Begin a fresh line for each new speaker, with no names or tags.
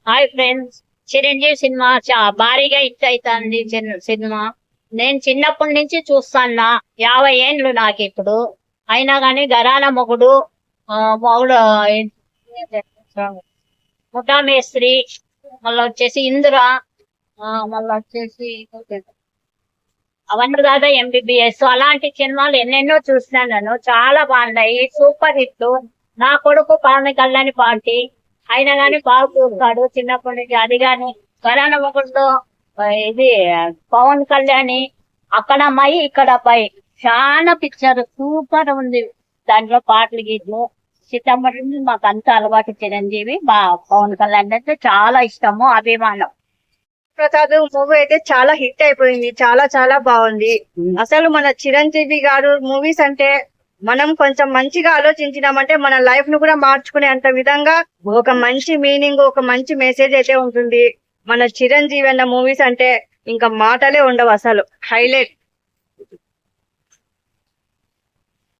Hi friends. Chiranjeevi cinema భారీగా hit అవుతుంది. Cinema నేను చిన్నప్పటి నుంచి చూస్తాన్నా. 50 ఏండ్లు నాకు ఇప్పుడు. అయినా గాని గరాన మొగుడు, మొగుడు, ముఠా మేస్త్రి, మళ్ళీ వచ్చేసి ఇందిర, మళ్ళీ వచ్చేసి అవన్నీ కాదా ఎంబీబీఎస్, అలాంటి సినిమాలు ఎన్నెన్నో చూసినాను. నేను చాలా బాగున్నాయి, సూపర్ హిట్. నా కొడుకు పవన్ కళ్యాణ్ పార్టీ అయినా గాని బాగా చూస్తాడు చిన్నప్పటి నుంచి. అది గాని కరోనా ఒకటిలో ఇది పవన్ కళ్యాణ్ అక్కడ అమ్మాయి ఇక్కడ అబ్బాయి చాలా పిక్చర్ సూపర్ ఉంది. దాంట్లో పాటలు గీట్లు చిత్తమ్మటి నుంచి మాకు అంత అలవాటు. చిరంజీవి పవన్ కళ్యాణ్ అంటే చాలా ఇష్టము, అభిమానం.
ప్రసాద్ మూవీ అయితే చాలా హిట్ అయిపోయింది. చాలా చాలా బాగుంది. అసలు మన చిరంజీవి గారు మూవీస్ అంటే మనం కొంచెం మంచిగా ఆలోచించినామంటే మన లైఫ్ ను కూడా మార్చుకునే అంత విధంగా ఒక మంచి మీనింగ్, ఒక మంచి మెసేజ్ అయితే ఉంటుంది. మన చిరంజీవి అన్న మూవీస్ అంటే ఇంకా మాటలే ఉండవు, అసలు హైలైట్.